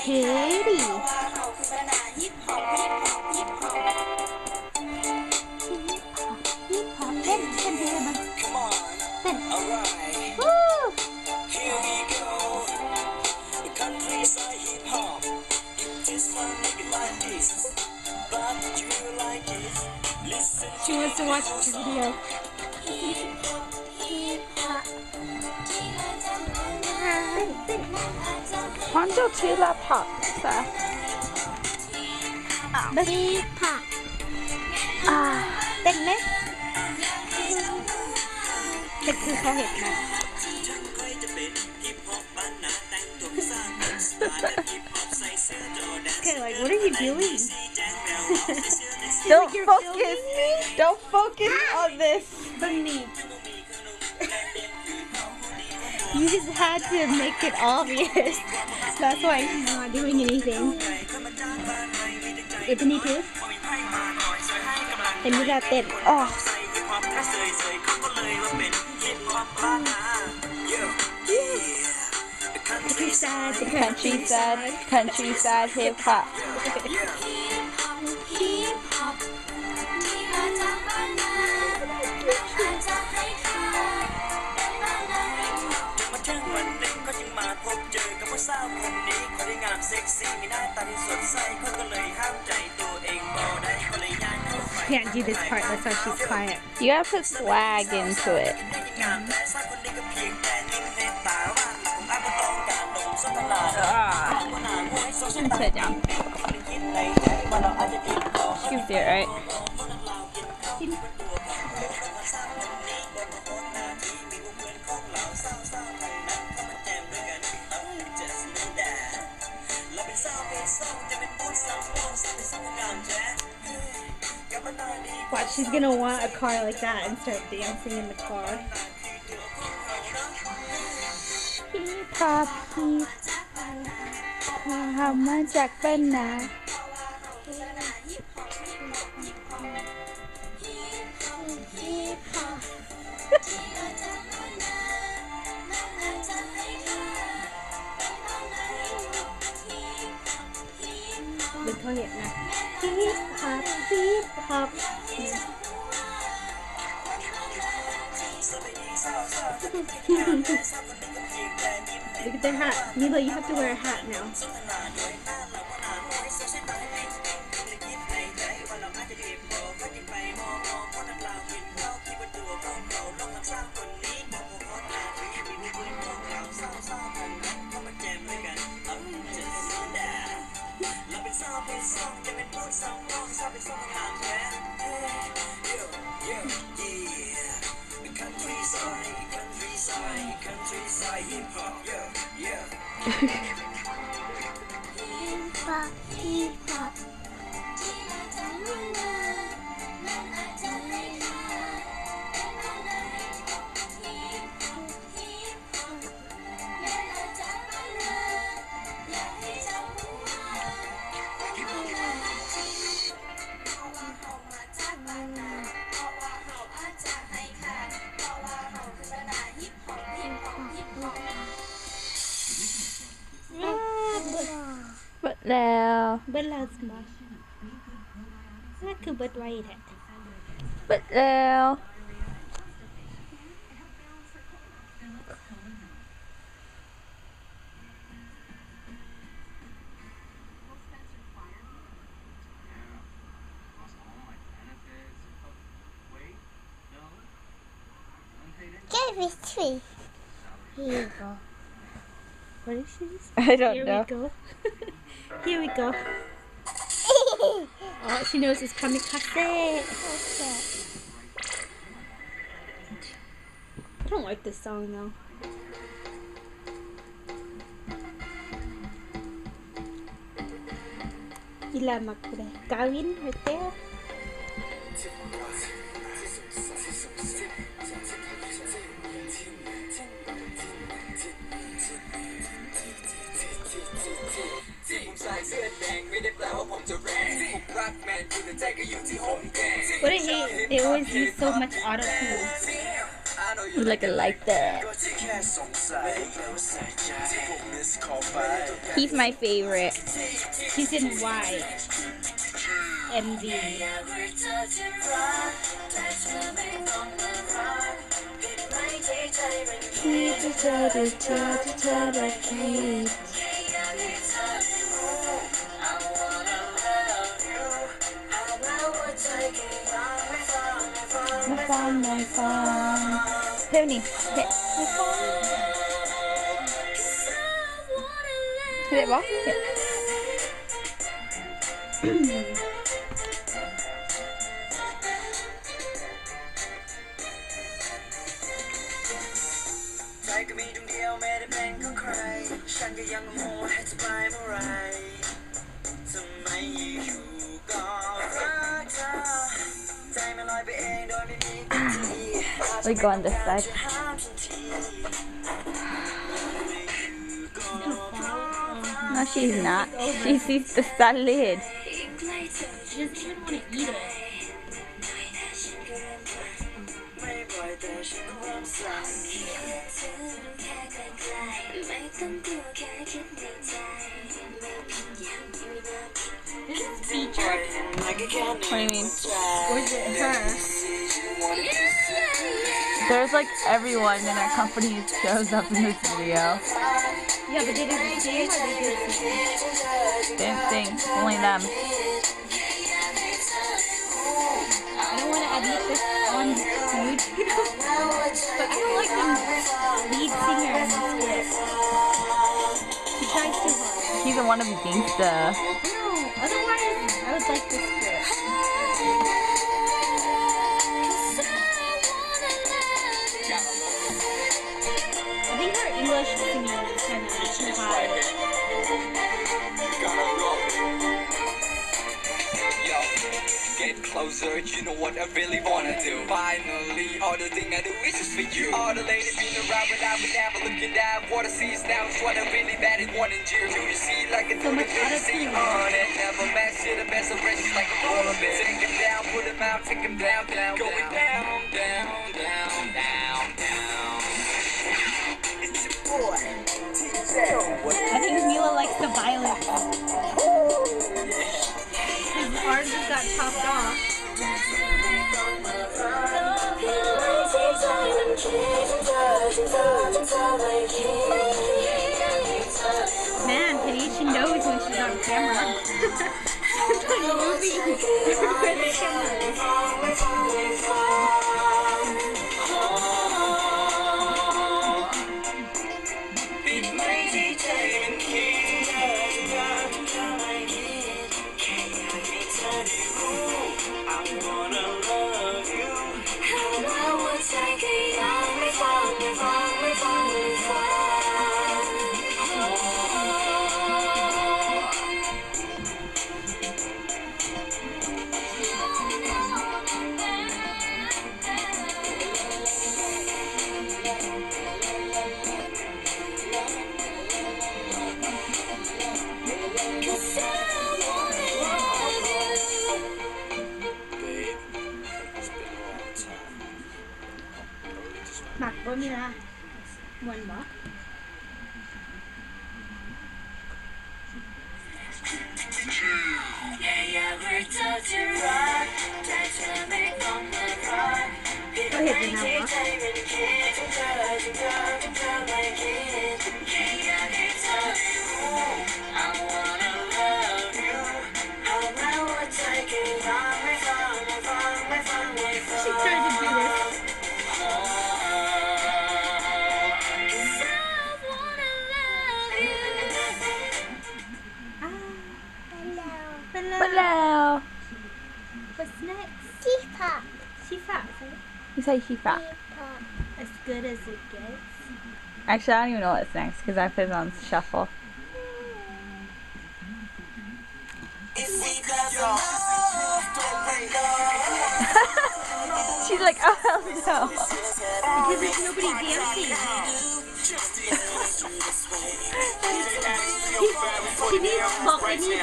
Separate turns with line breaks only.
ดิฮิปฮอปเต้นเพลงมันเต้นวู้
Here we go. The countryside hip hop. It just fun make it like this. But you like it. Listen.
She wants to watch the video.
黄就吃了跑噻。
ฮิปฮอป
啊，
เต้นไหมเต้นคือเขาเห็นนะ Okay, like, what are you doing?
don't
You're
focus.
filming me?
Don't focus on this.
Bunny. You just had to make it obvious. That's why she's not doing anything. Ebony too? เป็นวิธีเต้น
Oh.
Countryside, the
Countryside hip hop.
มาถึงวันหนึ่งก็จึงมาพบเจอกับผู้สาวคนนี้คนที่งามเซ็กซี่มีหน้าตาที่สดใสเขาก็เลยห้ามใจตัวเองบ่ได้ก็เลยย้ายเข้าไป
Can't do this part, that's why she's quiet.
You gotta put swag into it.
งามแต่สาวคนนี้ก็เพียงแต่ยิ้มให้ตาว่าผมอาจจะต้องการลงสนทนาคนหน้ามวยโซเชียล
Sit down.
คิดในใจว่าเราอาจจะติดต่อ
You do it right.
Watch, she's gonna want a car like that and start dancing in the car.
Hip hop, hip hop มาจากบ้านนา
เป็นเขาเห็นนะ Hip hop, hip hop. Look at their hat. Mila, you have to wear a hat now.
Countryside hip hop, yeah, yeah.
Hip hop, hip hop.
หมดแล้ว
เบิร์ดแล้วสิมานั่นคือเบิร์ดไว้แท้
หมดแล้ว
Chemistry. Here we go. What is this?
I don't
Here
know.
we go. Here we go. Oh, she knows it's kamikaze. I don't like this song though. Ila makure. Gawin right there. What I hate, they always use so much auto-tune.
Like it like that. He's my favorite.
He's in white. MV.
คิดจะเจอได้เจอที่เธอได้คิดไม่ฟังไม่ฟังเพลงนี้เฮ้ไม่ฟังเฮ้ปะเฮ้
ใจก็มีดวงเดียวไม่ได้เป็นของใครฉันก็ยังโง่ให้เธอไปเมื่อไรทำไมอยู่ก็รักเธอใจมันลอยไปเองโดยไม่มีกันที
We go on this side.
ห้ามฉันที
No, she's not. She sees the salad.
She doesn't even want to eat it.
ไม่ปล่อยแต่ฉันก็เริ่มสั่น
This is featured.
What
do you mean?
Or is it her?
There's like everyone in our company shows up in this video.
Yeah, but they did the same or they did sing?
Same thing, only them.
I don't want to admit this on YouTube, but I don't like the lead singer in this bit. He tries too hard.
He's a wannabe gangsta.
No, otherwise I would like this bit. I think her English singing is kind of too high.
Get closer, you know what I really wanna do. Finally, all the thing I do is just for you. All the ladies been around, but I would never looking down. What I see is now is what I really bad at wanting you. Do you see like a
So much
see on it? Never match to the best of races like a roller bit. Take him down, put him out, take him down, down, going down, down, down, down, down. It's your boy,
I think Mila likes the violence. His arms just got chopped off. Man, Tanisha knows when she's on camera. She's like moving where the camera is. Mặc bố Mila. One more. Có hit được nào hả? She tried to do this.
Hello.
What's next?
Teapot.
Shifa.
You say Shifa.
Teapot.
As good as it gets.
Actually, I don't even know what's next because I put it on shuffle. She's like, oh hell no.
Because there's nobody dancing. She needs, well, I need